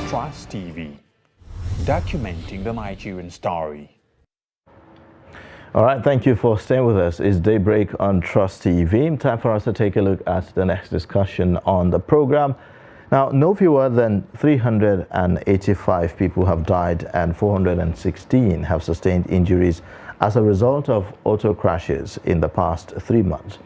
Trust TV, documenting the Nigerian story. All right, thank you for staying with us. It's Daybreak on Trust TV. Time for us to take a look at the next discussion on the program. Now, no fewer than 385 people have died and 416 have sustained injuries as a result of auto crashes in the past 3 months.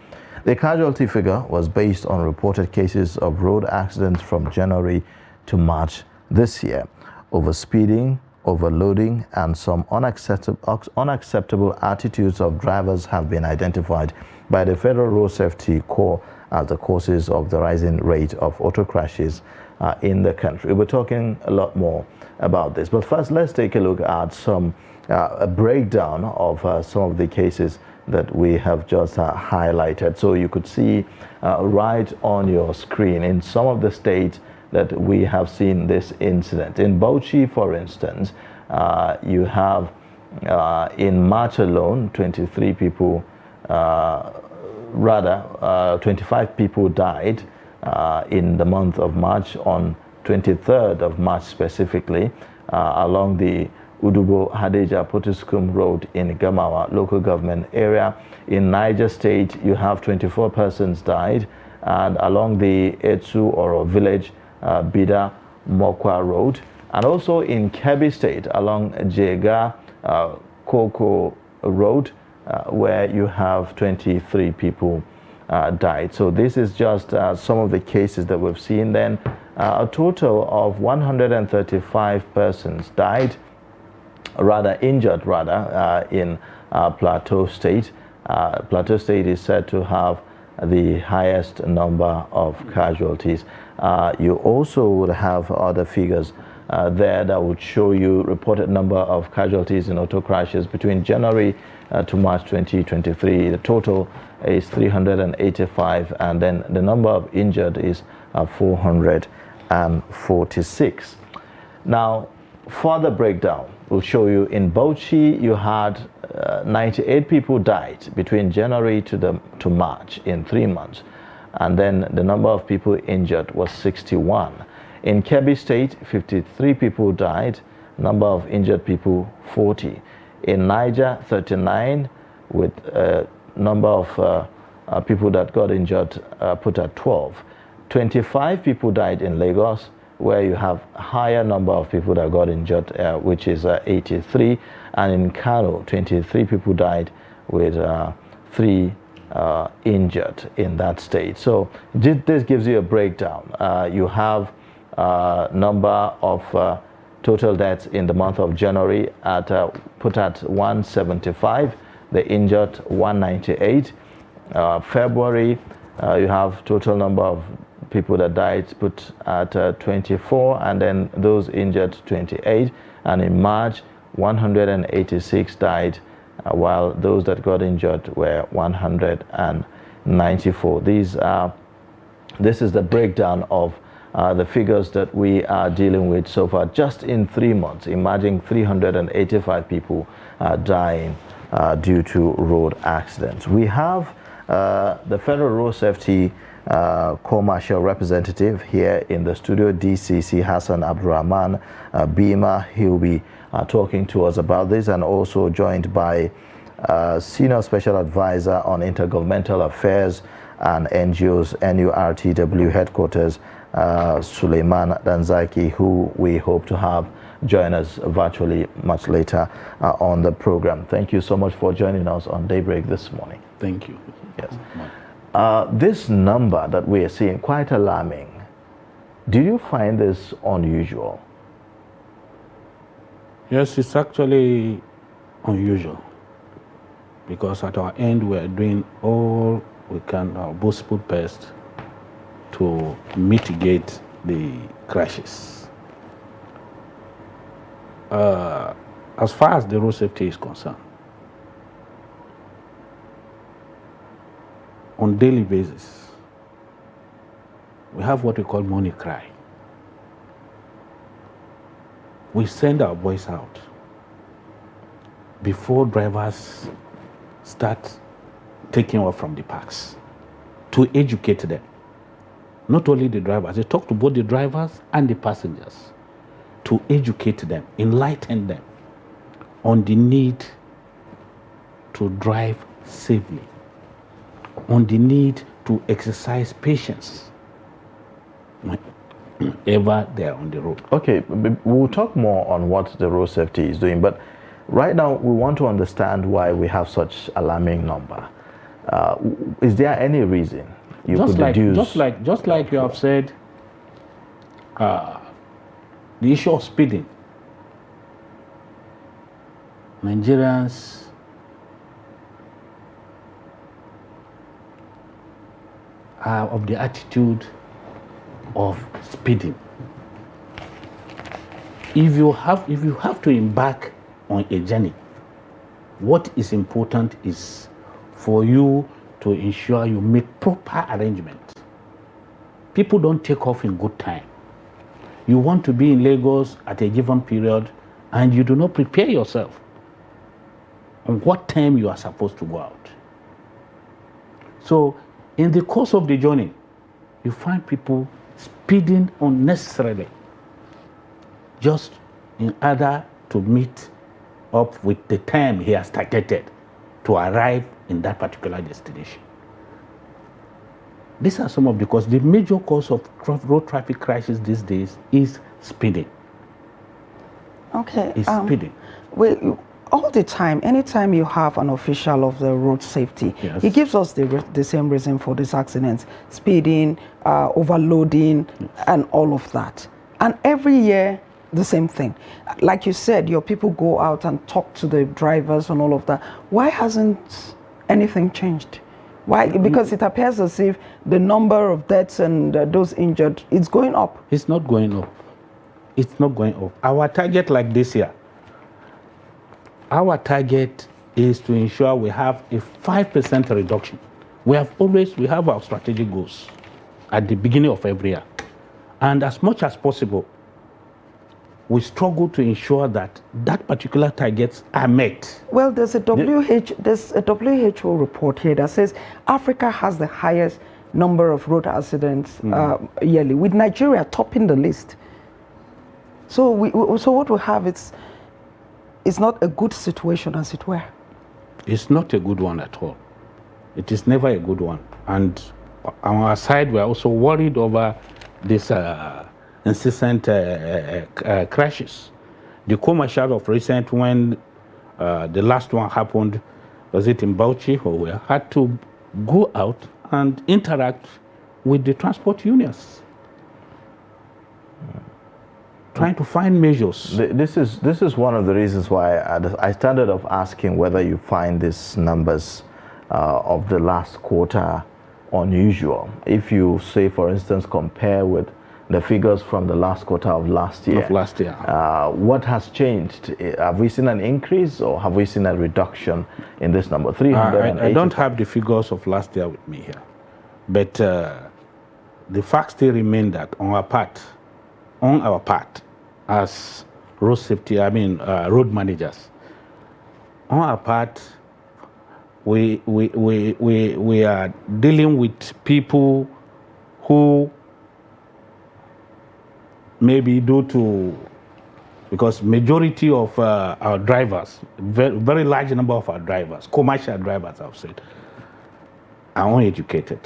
The casualty figure was based on reported cases of road accidents from January to March this year. Overspeeding, overloading, and some unacceptable attitudes of drivers have been identified by the Federal Road Safety Corps as the causes of the rising rate of auto crashes in the country. We're talking a lot more about this, but first let's take a look at a breakdown of some of the cases that we have just highlighted. So you could see right on your screen in some of the states that we have seen this incident. In Bauchi, for instance, you have in March alone 25 people died in the month of March, on 23rd of March specifically, along the Udubo Hadeja Potiskum Road in Gamawa local government area. In Niger State, you have 24 persons died, and along the Etsu Oro village, Bida Mokwa Road, and also in Kebbi State along Jega Koko Road, where you have 23 people died. So this is just some of the cases that we've seen. Then a total of 135 persons died, injured in Plateau State. Plateau State is said to have the highest number of casualties. You also would have other figures there that would show you reported number of casualties in auto crashes between January to March 2023. The total is 385, and then the number of injured is 446. Now, further breakdown will show you in Bauchi you had 98 people died between January to March in 3 months, and then the number of people injured was 61. In Kebbi State, 53 people died, number of injured people 40. In Niger, 39, with a number of people that got injured put at 12. 25 people died in Lagos, where you have a higher number of people that got injured, which is 83. And in Kano, 23 people died with 3 injured in that state. So this gives you a breakdown. You have number of total deaths in the month of January put at 175, the injured 198. February, you have total number of people that died put at 24, and then those injured 28. And in March, 186 died, while those that got injured were 194. This is the breakdown of the figures that we are dealing with so far, just in 3 months. Imagine 385 people dying due to road accidents. We have the Federal Road Safety Commercial representative here in the studio, DCC Hassan Abdurrahman Bima. He'll be talking to us about this, and also joined by Senior Special Advisor on Intergovernmental Affairs and NGOs, NURTW Headquarters, Suleiman Danzaki, who we hope to have join us virtually much later on the program. Thank you so much for joining us on Daybreak this morning. Thank you. Yes. This number that we are seeing, quite alarming. Do you find this unusual? Yes, it's actually unusual, because at our end we are doing all we can, our possible best, to mitigate the crashes. As far as the road safety is concerned, on daily basis, we have what we call money cry. We send our boys out before drivers start taking off from the parks to educate them. Not only the drivers, they talk to both the drivers and the passengers to educate them, enlighten them on the need to drive safely, on the need to exercise patience whenever they are on the road. Okay, we'll talk more on what the road safety is doing, but right now we want to understand why we have such alarming number. Is there any reason you could deduce? Just like you have said, the issue of speeding. Nigerians are of the attitude of speeding. If you have to embark on a journey, what is important is for you to ensure you make proper arrangements. People don't take off in good time. You want to be in Lagos at a given period and you do not prepare yourself on what time you are supposed to go out. So in the course of the journey, you find people speeding unnecessarily just in order to meet up with the time he has targeted to arrive in that particular destination. These are some of the causes. The major cause of road traffic crashes these days is speeding. Okay. Is speeding. Well, all the time, anytime you have an official of the road safety, yes, he gives us the same reason for these accidents: speeding, overloading, yes, and all of that. And every year, the same thing. Like you said, your people go out and talk to the drivers and all of that. Why hasn't anything changed? Why? Because it appears as if the number of deaths and those injured is going up. It's not going up. It's not going up. Our target, like this year, our target is to ensure we have a 5% reduction. We have our strategic goals at the beginning of every year. And as much as possible, we struggle to ensure that that particular targets are met. Well, there's a WHO report here that says Africa has the highest number of road accidents yearly, with Nigeria topping the list. So so what we have is not a good situation, as it were. It's not a good one at all. It is never a good one. And on our side, we're also worried over this incessant crashes. The commercial of recent, when the last one happened, was it in Bauchi, where we had to go out and interact with the transport unions, trying to find measures. This is one of the reasons why I started off asking whether you find these numbers of the last quarter unusual. If you say, for instance, compare with the figures from the last quarter of last year. What has changed? Have we seen an increase or have we seen a reduction in this number? 380. I don't have the figures of last year with me here, but the fact still remains that on our part, as road safety, road managers, on our part, we are dealing with people who maybe because majority of our drivers, very large number of our drivers, commercial drivers, I've said, are uneducated.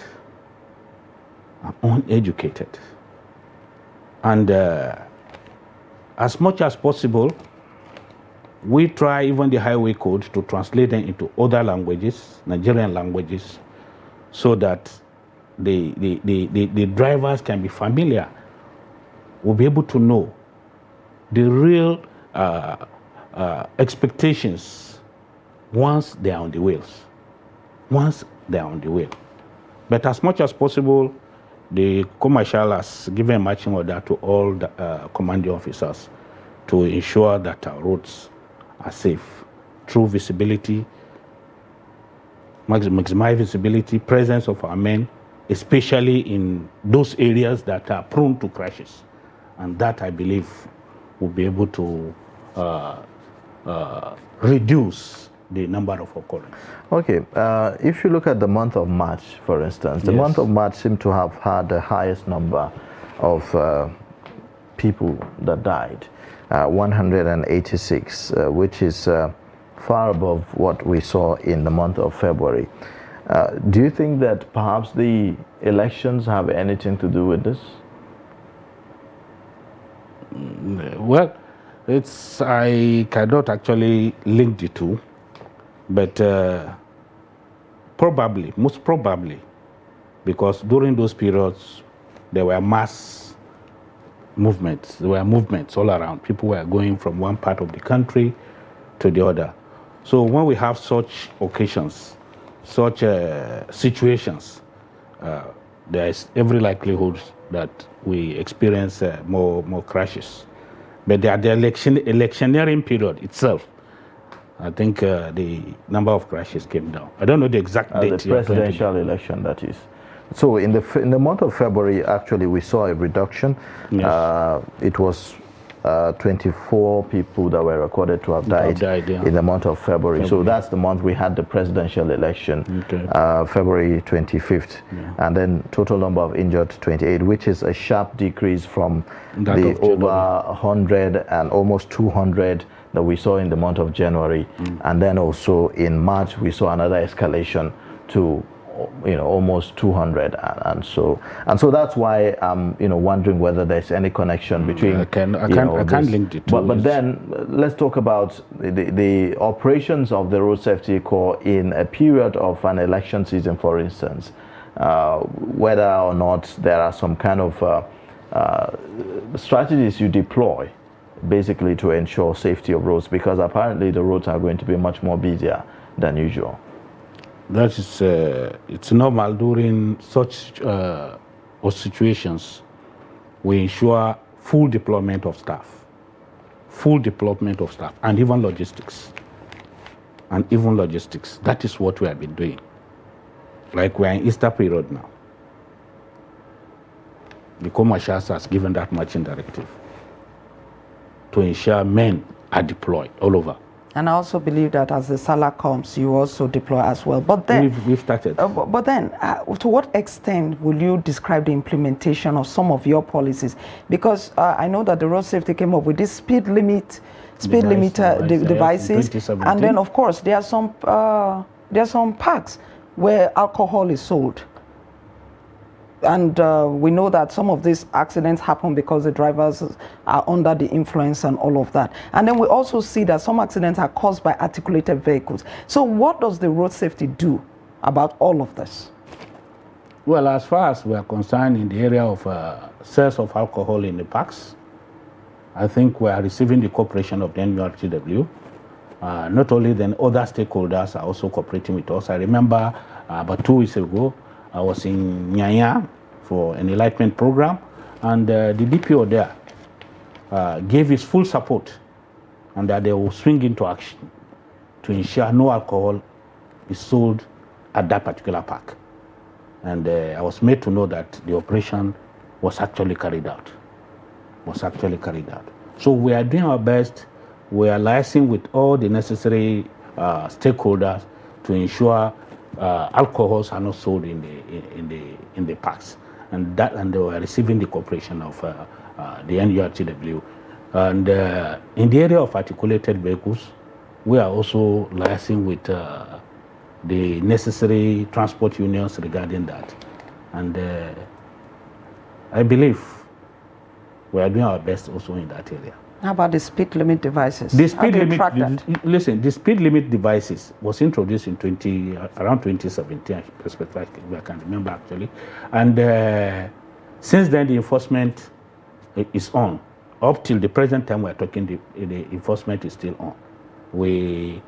And as much as possible, we try even the highway code to translate them into other languages, Nigerian languages, so that the drivers can be familiar, will be able to know the real expectations once they are on the wheels. But as much as possible, the commercial has given marching order to all the commanding officers to ensure that our roads are safe through visibility, maximize visibility, presence of our men, especially in those areas that are prone to crashes. And that, I believe, will be able to reduce the number of occurrences. Okay, if you look at the month of March, for instance, the month of March seemed to have had the highest number of people that died, 186, which is far above what we saw in the month of February. Do you think that perhaps the elections have anything to do with this? Well, I cannot actually link the two, but probably, most probably, because during those periods there were mass movements. There were movements all around. People were going from one part of the country to the other. So when we have such occasions, such situations, there is every likelihood that we experience more crashes. But the electioneering period itself, I think the number of crashes came down. I don't know the exact date. The presidential election, that is. So in the month of February, actually, we saw a reduction. Yes. It was 24 people that were recorded to have died, in the month of February. So that's the month we had the presidential election, February 25th. Yeah. And then total number of injured, 28, which is a sharp decrease from the over 100 and almost 200 that we saw in the month of January. And then also in March, we saw another escalation to almost 200, and so that's why I'm wondering whether there's any connection between. I can't link it. But then let's talk about the operations of the Road Safety Corps in a period of an election season, for instance, whether or not there are some kind of strategies you deploy basically to ensure safety of roads, because apparently the roads are going to be much more busier than usual. That is, it's normal during such situations. We ensure full deployment of staff, and even logistics. That is what we have been doing. Like we're in Easter period now. The Commercials has given that marching directive to ensure men are deployed all over. And I also believe that as the Salah comes, you also deploy as well. But then, we've started. But then, to what extent will you describe the implementation of some of your policies? Because I know that the road safety came up with this speed limiter devices, and then of course there are some parks where alcohol is sold. And we know that some of these accidents happen because the drivers are under the influence and all of that. And then we also see that some accidents are caused by articulated vehicles. So what does the road safety do about all of this? Well, as far as we are concerned in the area of sales of alcohol in the parks, I think we are receiving the cooperation of the NURTW. Not only then, other stakeholders are also cooperating with us. I remember about 2 weeks ago, I was in Nyanya for an enlightenment program, and the DPO there gave his full support, and that they will swing into action to ensure no alcohol is sold at that particular park. And I was made to know that the operation was actually carried out. So we are doing our best. We are liaising with all the necessary stakeholders to ensure alcohols are not sold in the parks, and they were receiving the cooperation of the NURTW. And in the area of articulated vehicles, we are also liaising with the necessary transport unions regarding that. And I believe we are doing our best also in that area. How about the speed limit devices? The speed the speed limit devices was introduced in around 2017, I can remember actually. And since then, the enforcement is on. Up till the present time we're talking, the enforcement is still on. We,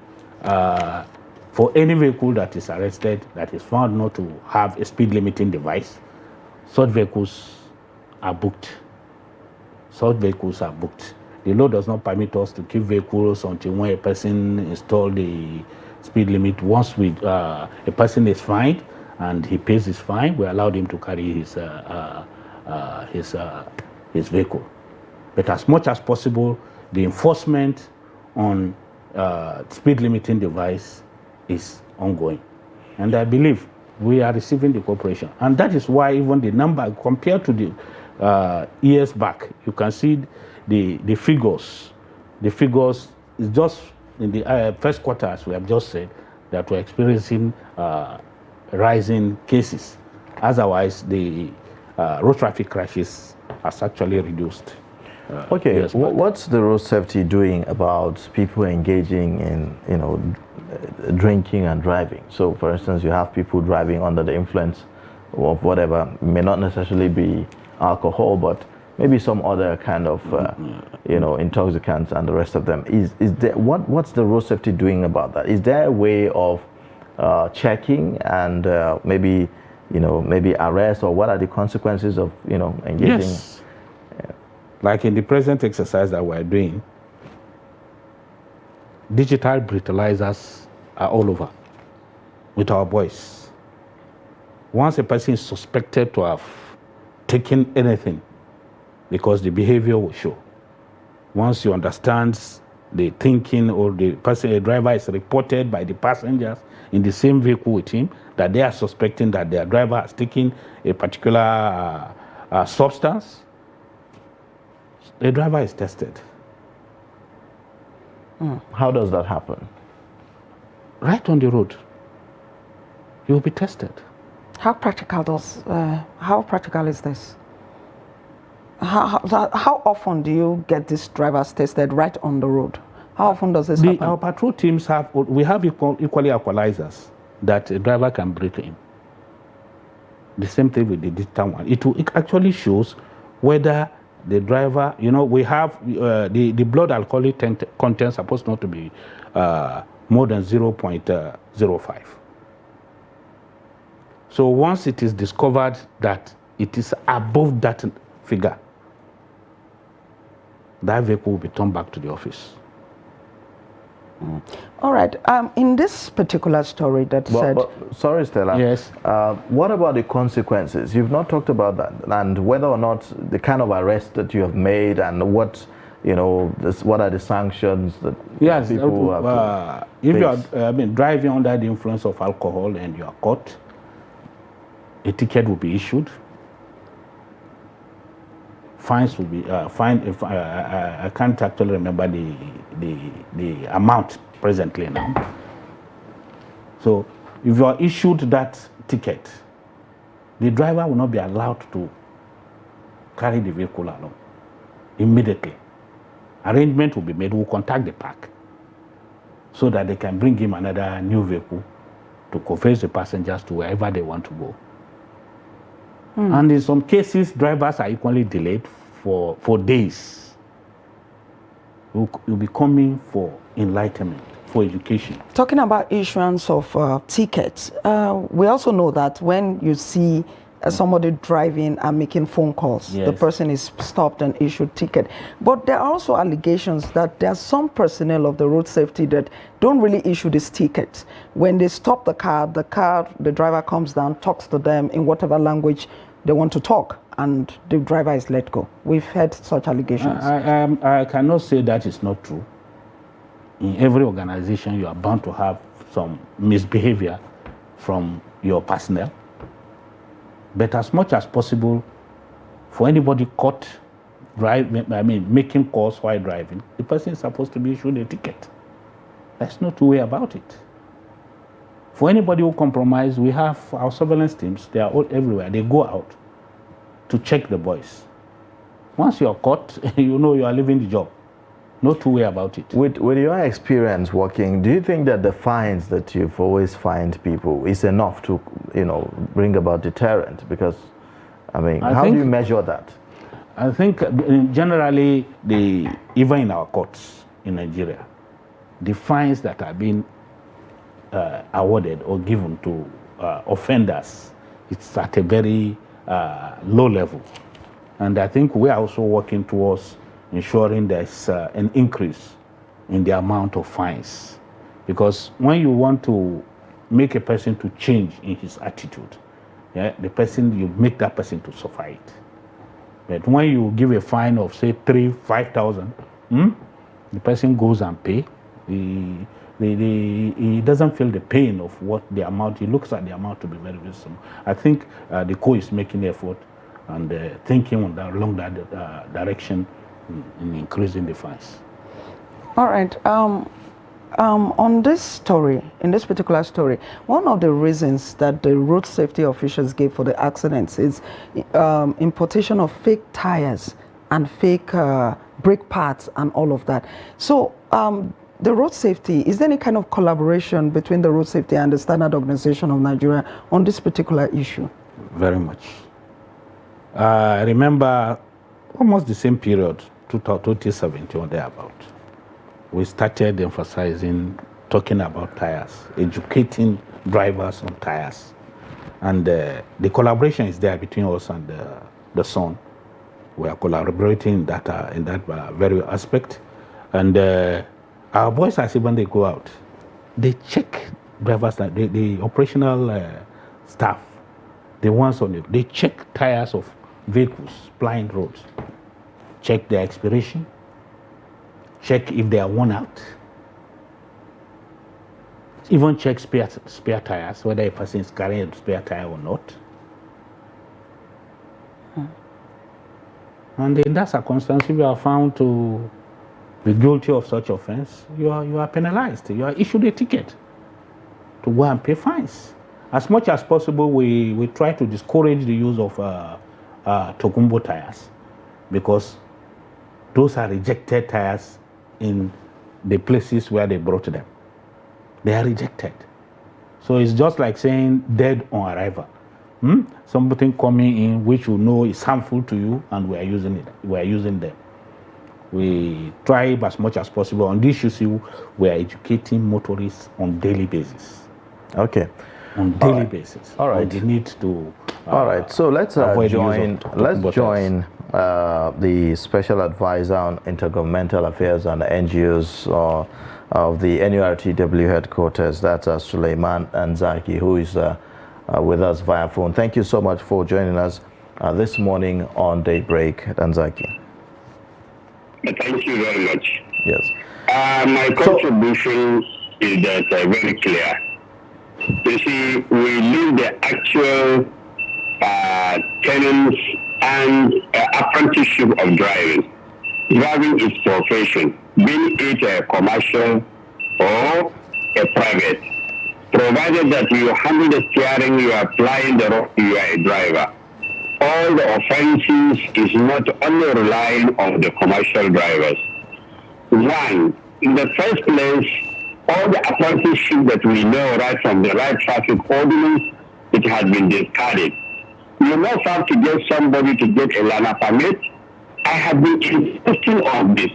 for any vehicle that is arrested, that is found not to have a speed limiting device, such vehicles are booked. The law does not permit us to keep vehicles until when a person install the speed limit. Once a person is fined and he pays his fine, we allow him to carry his vehicle. But as much as possible, the enforcement on speed limiting device is ongoing. And I believe we are receiving the cooperation. And that is why even the number, compared to years back, you can see the figures. The figures is just in the first quarter, as we have just said, that we're experiencing rising cases. Otherwise, the road traffic crashes has actually reduced. Okay, what's the road safety doing about people engaging in, drinking and driving? So, for instance, you have people driving under the influence of whatever, may not necessarily be alcohol, but maybe some other kind of, intoxicants and the rest of them. Is there what's the road safety doing about that? Is there a way of checking and maybe arrest, or what are the consequences of engaging? Yes. Like in the present exercise that we're doing, digital breathalyzers are all over with our boys. Once a person is suspected to have taken anything, because the behavior will show. Once you understand the thinking, or the driver is reported by the passengers in the same vehicle with him that they are suspecting that their driver has taken a particular substance, the driver is tested. How does that happen? Right on the road, you will be tested. How practical is this? How often do you get these drivers tested right on the road? How often does this happen? Our patrol teams have equally equalizers that a driver can break in. The same thing with the digital one. It actually shows whether the driver, we have the blood alcoholic content supposed not to be more than 0.05. So once it is discovered that it is above that figure, that vehicle will be turned back to the office. All right. In this particular story that said... sorry, Stella. Yes. What about the consequences? You've not talked about that, and whether or not the kind of arrest that you have made, and what are the sanctions that people have to if you face? are driving under the influence of alcohol and you are caught, a ticket will be issued. Fines will be I can't actually remember the amount presently now. So if you are issued that ticket, the driver will not be allowed to carry the vehicle along immediately. Arrangement will be made. We'll contact the park so that they can bring him another new vehicle to convey the passengers to wherever they want to go. And in some cases, drivers are equally delayed for days. You'll be coming for enlightenment, for education. Talking about issuance of tickets, we also know that when you see somebody driving and making phone calls, the person is stopped and issued ticket. But there are also allegations that there are some personnel of the road safety that don't really issue these tickets. When they stop the car, the driver comes down, talks to them in whatever language they want to talk, and the driver is let go. We've heard such allegations. I cannot say that is not true. In every organization, you are bound to have some misbehavior from your personnel. But as much as possible, for anybody caught making calls while driving, the person is supposed to be issued a ticket. There's no two way about it. For anybody who compromise, we have our surveillance teams. They are all everywhere. They go out to check the boys. Once you are caught, you are leaving the job. No two way about it. With your experience working, do you think that the fines that you've always fined people is enough to, bring about deterrent? Because, how do you measure that? I think generally, even in our courts in Nigeria, the fines that are being awarded or given to offenders, it's at a very low level. And I think we are also working towards ensuring there's an increase in the amount of fines. Because when you want to make a person to change in his attitude, you make that person to suffer it. But when you give a fine of, say, 3,000-5,000, the person goes and pay. He doesn't feel the pain of what the amount, he looks at the amount to be very, very small. I think the CO is making effort. and thinking along that direction in increasing the fines. All right. On this story, in this particular story, one of the reasons that the road safety officials gave for the accidents is importation of fake tires and fake brake pads and all of that. So the road safety, is there any kind of collaboration between the road safety and the Standard Organization of Nigeria on this particular issue? Very much. I remember almost the same period, 2017 or thereabout. We started emphasizing, talking about tires, educating drivers on tires. And the collaboration is there between us and the SON. We are collaborating in that very aspect. And our boys, as when they go out, they check drivers, the operational staff, the ones on it, they check tires of vehicles plying roads, check their expiration, check if they are worn out, even check spare tires, whether a person is carrying a spare tire or not. And in that circumstance, if you are found to be guilty of such offense, you are penalized. You are issued a ticket to go and pay fines. As much as possible, we try to discourage the use of Tokumbo tires, because those are rejected tires in the places where they brought them. They are rejected. So it's just like saying dead on arrival. Something coming in which you know is harmful to you, and we are using it. We are using them. We try as much as possible on this issue. We are educating motorists on daily basis. Okay. On daily basis. All right. On the need to. All right. So let's join the special advisor on intergovernmental affairs and NGOs of the NURTW headquarters. That's Suleiman Anzaki, who is with us via phone. Thank you so much for joining us this morning on Daybreak, Anzaki. Thank you very much. Yes. My contribution is that very clear. You see, we leave the actual tenants and apprenticeship of driving. Driving is profession, be it a commercial or a private. Provided that you handle the steering, you are applying the road, you are a driver. All the offenses is not only relying on the commercial drivers. One, in the first place, all the apprenticeship that we know right from the right traffic ordinance, it has been discarded. You must have to get somebody to get a learner permit. I have been insisting on this,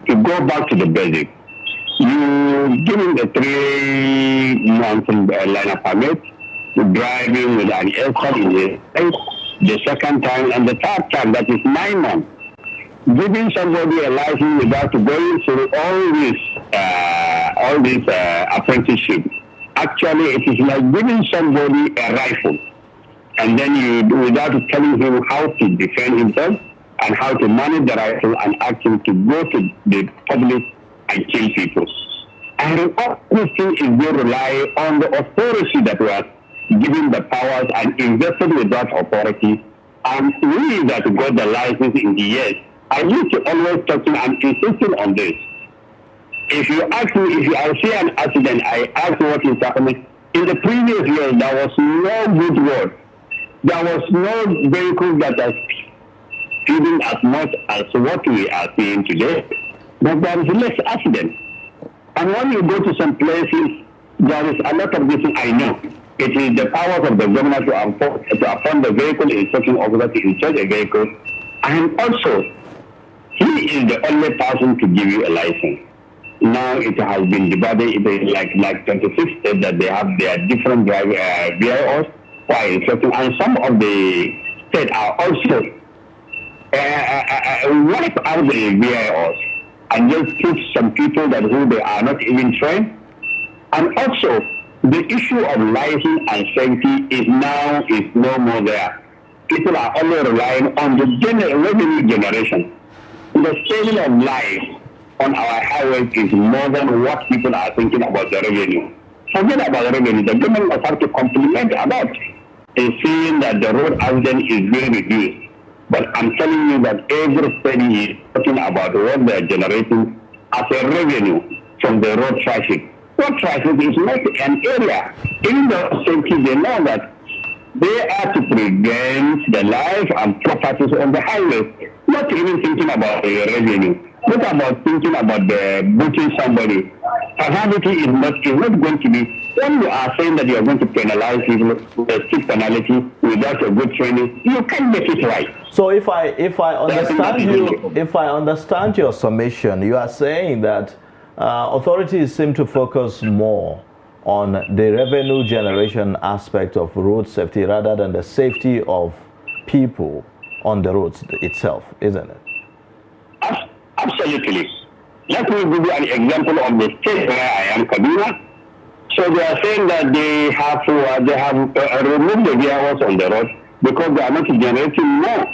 to go back to the basic. You give him the 3-month learner permit, to driving with an escort in the second time, and the third time, that is 9 months. Giving somebody a license without going through all this apprenticeship. Actually, it is like giving somebody a rifle, and then without telling him how to defend himself and how to manage the rifle and actually to go to the public and kill people. And all these things is they rely on the authority that was given the powers and invested with that authority. And we that got the license in the years, I used to always talking and insisting on this. If you ask me, if I see an accident, I ask what is happening. In the previous years, there was no good road. There was no vehicle that was speeding as much as what we are seeing today. But there is less accident. And when you go to some places, there is a lot of this I know. It is the powers of the governor to appoint the vehicle instruction officer to inspect a vehicle. And also, he is the only person to give you a license. Now it has been divided. It is like 26 states that they have their different VIOs for instruction, and some of the states are also wipe out the VIOs and just put some people that who they are not even trained. And also, the issue of license and safety is no more there. People are only relying on the revenue generation. The saving of life on our highways is more than what people are thinking about the revenue. Forget about the revenue. The government must have to complement about. in seeing that the road accident is being reduced. But I'm telling you that everybody is talking about what they're generating as a revenue from the road traffic. Road traffic is not an area. Even the safety, they know that they are to prevent the life and properties on the highway, not even thinking about the revenue, not about thinking about the booting somebody. Penalty is not going to be, when you are saying that you are going to penalize people with a strict penalty without a good training, you can't make it right. So if I understand your summation, you are saying that authorities seem to focus more on the revenue generation aspect of road safety rather than the safety of people on the roads itself, isn't it? Absolutely. Let me give you an example of the state where I am, Kaduna. So they are saying that they have removed the vehicles on the road because they are not generating more.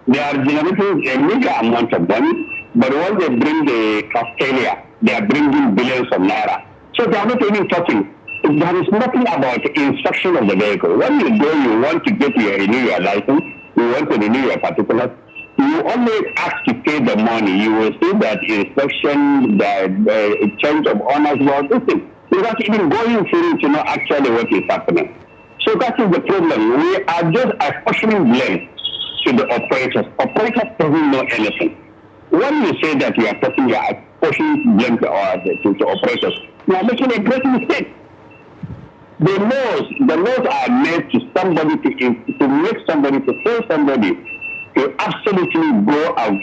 They are generating a meager amount of money, but when they bring the Castelia, they are bringing billions of naira. So they are not even talking. There is nothing about inspection of the vehicle. When you go, you want to renew your license, you want to renew your particulars, you only ask to pay the money. You will see that inspection, the change of owners, everything, without even going through to know actually what is happening. So that is the problem. We are just apportioning blame to the operators. Operators don't know anything. When you say that you are talking, you are apportioning blame to operators, you are making a great mistake. The laws are made to somebody to make somebody, to tell somebody to absolutely go out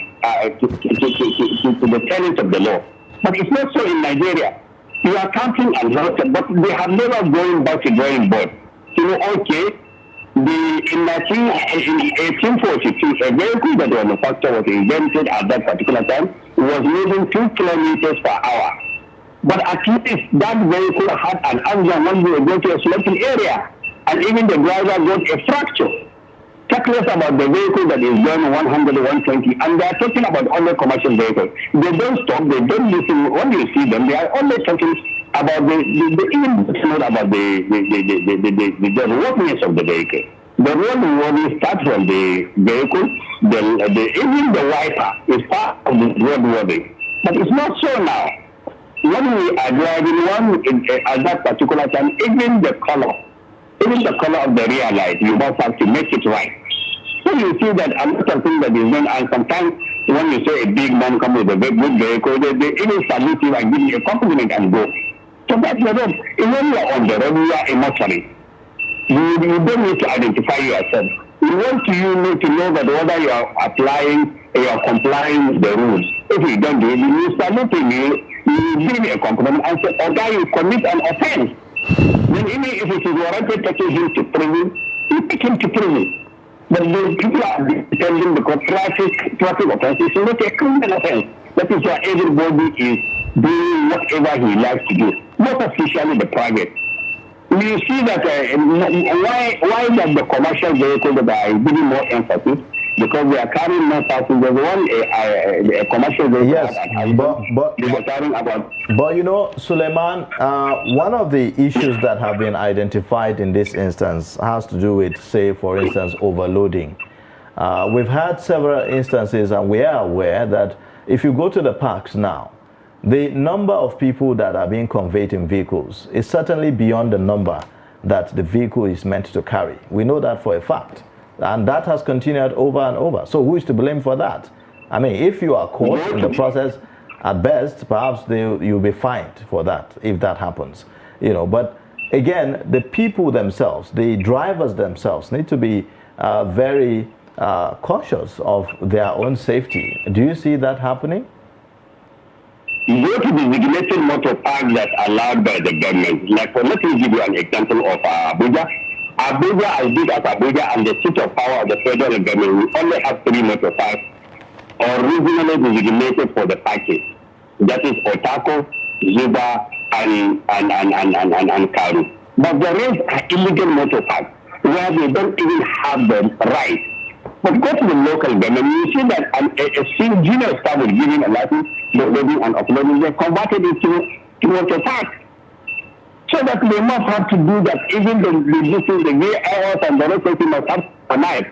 to the tenets of the law. But it's not so in Nigeria. You are counting and counting, but they have never gone back to drawing board. You know, okay, in 1842, a vehicle that was manufactured was invented at that particular time was moving 2 kilometers per hour. But at least that vehicle had an accident when we were going to a selected area, and even the driver got a fracture. Talk less about the vehicle that is going 100, 120, and they are talking about only commercial vehicles. They don't stop, they don't listen. When you see them, they are only talking about the roadworthiness of the vehicle. The roadworthiness starts from the vehicle, even the wiper is part of the roadworthy. But it's not so now. When we are driving at that particular time, even the color of the rear light, you must have to make it right. So you see that a lot of things that is done, and sometimes when you say a big man comes with a good vehicle, they even salute you and give you a compliment and go. So that's the road. When you are on the road, you are a motorist. You don't need to identify yourself. We want you need to know that whether you are complying with the rules. If you don't do it, you salute you give me a compliment and say, okay, you commit an offense. Then even if it is warranted taking him to prison, you take him to prison. But the people are depending because traffic offense is not a criminal offense. That is why everybody is doing whatever he likes to do, not especially the private. You see that why does the commercial vehicle that are giving more emphasis? Because they are carrying more passengers. A commercial vehicle. Yes, but you know, Suleiman, one of the issues that have been identified in this instance has to do with, say, for instance, overloading. We've had several instances, and we are aware that if you go to the parks now, the number of people that are being conveyed in vehicles is certainly beyond the number that the vehicle is meant to carry. We know that for a fact. And that has continued over and over. So who is to blame for that? I mean, if you are caught in the process, at best, perhaps you'll be fined for that, if that happens. You know, but again, the people themselves, the drivers themselves need to be very cautious of their own safety. Do you see that happening? You go to the designated motor park that's allowed by the government. Like, let me give you an example of Abuja. Abuja, as big as Abuja and the seat of power of the federal government, we only have 3 motor parks originally designated for the parking. That is Otako, Zuba, and Karu. But the rest are illegal motor parks where they don't even have the right. But go to the local government, you see that a junior staff is giving a license, loading and uploading, they converted it to motor park. So So that they must have to do that. Even the VIOs and the road safety must have a knife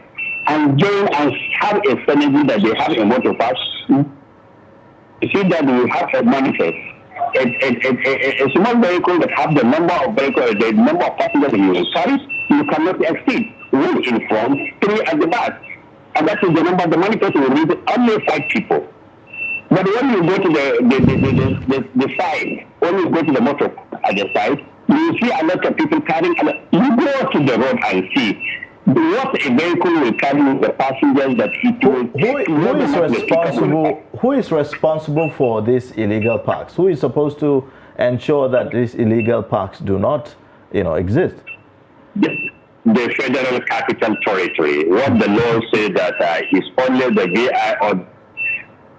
and join and have a synergy that they have in motor parks. You see that we have a manifest. A small vehicle that have the number of vehicles, the number of passengers you will carry, you cannot exceed. One in front, 3 at the back. And that is the number. The manifest will read only 5 people. But when you go to the side, when you go to the motor at the side, you see a lot of people carrying. You go to the road and see what a vehicle will carry the passengers that it will. Who is responsible for these illegal parks? Who is supposed to ensure that these illegal parks do not, exist? The Federal Capital Territory. What the law says that is only the VIO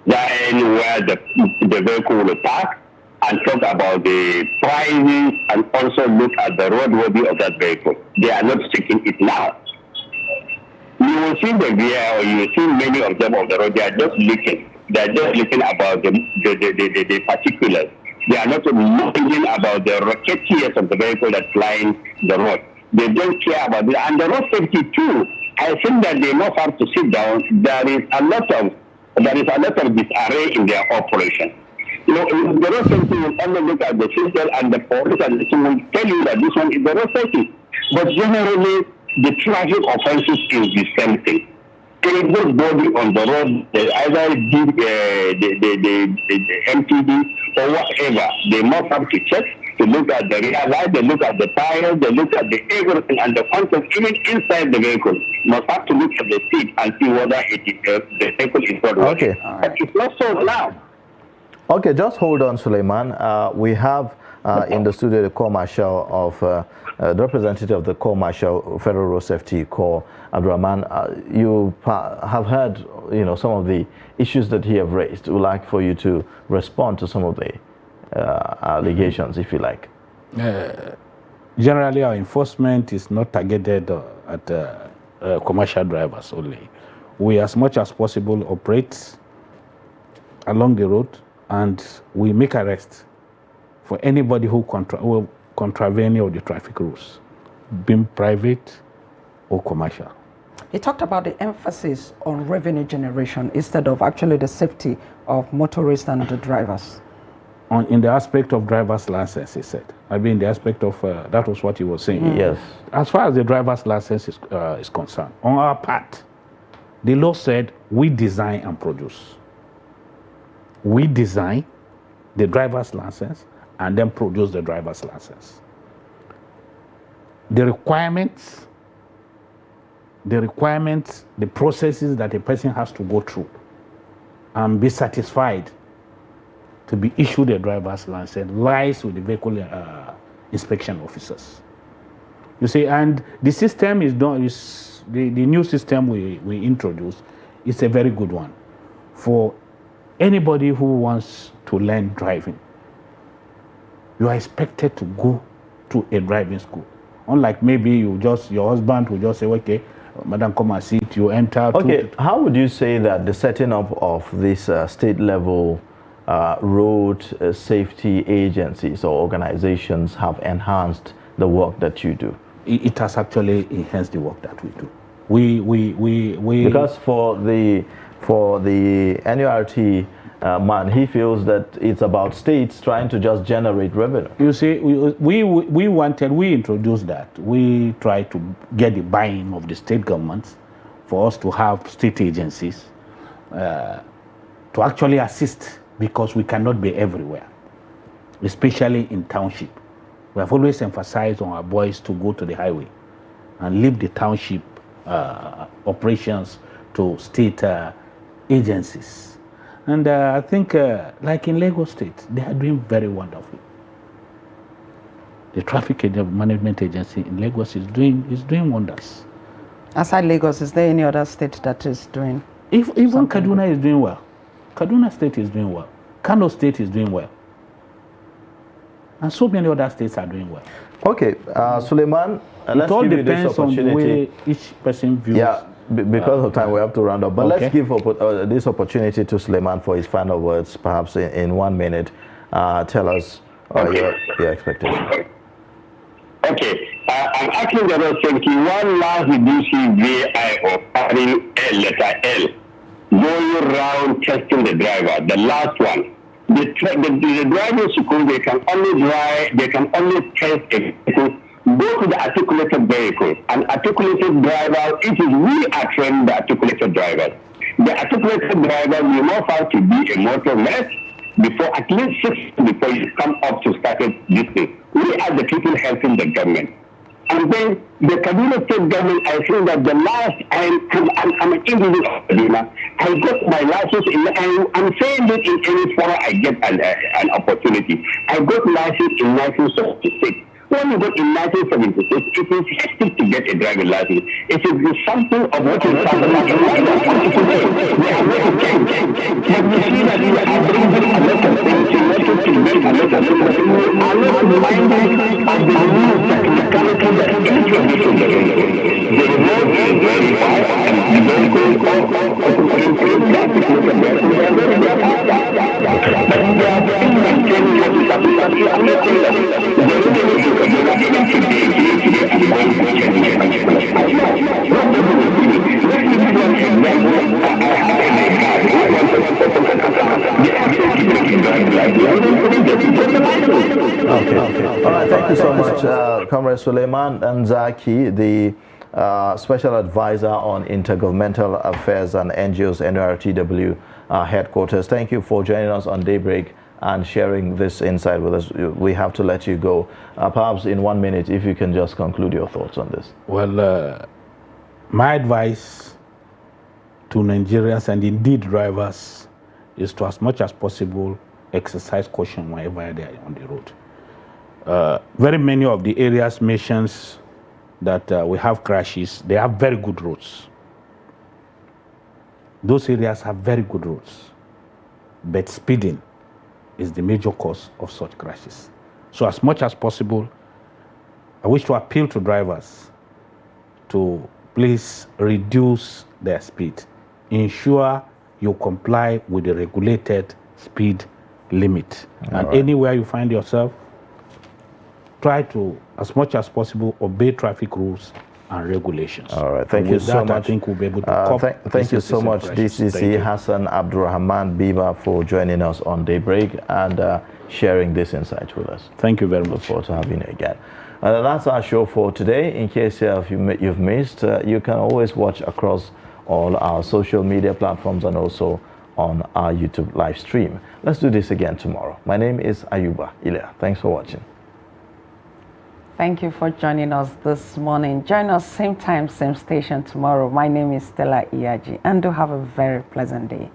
then where the vehicle will park and talk about the prices and also look at the roadworthy of that vehicle. They are not checking it now. You will see the VIO, you will see many of them on the road. They are just looking. They are just looking about the particulars. They are not looking about the rocketeers of the vehicle that flying the road. They don't care about it. And the road safety too, I think that they must have to sit down. There is a lot of disarray in their operation. The road safety will only look at the system and the police and the team will tell you that this one is the road safety. But generally, the traffic offenses is the same thing. Everybody on the road, they either did the MTD or whatever, they must have to check to look at the rear light, they look at the tires, they look at the everything and the content, even inside the vehicle. Must have to look at the seat and see whether the vehicle is not working. Okay. But it's not so now. Okay, just hold on, Suleiman. We have in the studio the Corps Marshal of the representative of the Corps Marshal Federal Road Safety Corps, Abdurrahman. You have heard, some of the issues that he have raised. We'd like for you to respond to some of the allegations, if you like. Generally, our enforcement is not targeted at commercial drivers only. We, as much as possible, operate along the road and we make arrests for anybody who contravene any of the traffic rules, being private or commercial. He talked about the emphasis on revenue generation instead of actually the safety of motorists and the drivers. In the aspect of driver's license, he said. In the aspect of, that was what he was saying. Yes. As far as the driver's license is concerned, on our part, the law said we design and produce. We design the driver's license and then produce the driver's license. The requirements, the processes that a person has to go through and be satisfied to be issued a driver's license lies with the vehicle inspection officers. You see, and the system is done. The new system we introduced is a very good one for anybody who wants to learn driving. You are expected to go to a driving school. Unlike maybe your husband will just say, okay, madam, come and sit, you enter. Okay, how would you say that the setting up of this state level road safety agencies or organizations have enhanced the work that you do? It has actually enhanced the work that we do. We because for the NURT man, he feels that it's about states trying to just generate revenue. You see, we introduced that. We tried to get the buy-in of the state governments for us to have state agencies to actually assist, because we cannot be everywhere, especially in township. We have always emphasized on our boys to go to the highway and leave the township operations to state agencies. And I think, like in Lagos State, they are doing very wonderfully. The traffic management agency in Lagos is doing wonders. Aside Lagos, is there any other state that is doing? Even Kaduna is doing well. Kaduna State is doing well. Kano State is doing well. And so many other states are doing well. Okay, Suleiman, let's give you this opportunity. It all depends on the way each person views. Yeah, because of time we have to round up. But let's give this opportunity to Suleiman for his final words, perhaps in 1 minute. Tell us your expectations. Okay, I'm asking the rest 71 last DCVI of having L, letter L, going around testing the driver, the last one. The driving school, they can only drive, they can only test a vehicle, go to the articulated vehicle. An articulated driver, it is we are training the articulated drivers. The articulated driver will not have to be a motorist before at least 6 months before you come up to start this thing. We are the people helping the government. And then the Kaduna State government, I think that the last, I'm an individual, I got my license, I'm saying it in any forum I get an opportunity. I got license in 1976. When you got in 1976, it is hectic to get a driving license. It is something of what is happening in life. They are not change. But you see that we are bringing a lot of things in order to make a lot of things. We are not reminded of the new technicality that each of this is doing. The road is very fast and the vehicles are Okay. All right. Thank you so much, Comrade Suleiman Nzaki, the Special Advisor on Intergovernmental Affairs and NGOs, NRTW headquarters. Thank you for joining us on Daybreak and sharing this insight with us. We have to let you go. Perhaps in 1 minute, if you can just conclude your thoughts on this. Well, my advice to Nigerians and indeed drivers is to, as much as possible, exercise caution whenever they are on the road. Very many of the areas mentioned that we have crashes, they have very good roads. Those areas have very good roads, but speeding is the major cause of such crashes. So as much as possible, I wish to appeal to drivers to please reduce their speed. Ensure you comply with the regulated speed limit. And anywhere you find yourself, try to, as much as possible, obey traffic rules and regulations. All right, thank you so much. I think we'll be able to cope. Thank you so much, DCC Hassan Abdurrahman Biba, for joining us on Daybreak and sharing this insight with us. Thank you very much. Look forward to having you again. That's our show for today. In case you've missed, you can always watch across all our social media platforms and also on our YouTube live stream. Let's do this again tomorrow. My name is Ayuba Ilya. Thanks for watching. Thank you for joining us this morning. Join us same time, same station tomorrow. My name is Stella Iyaji, and do have a very pleasant day.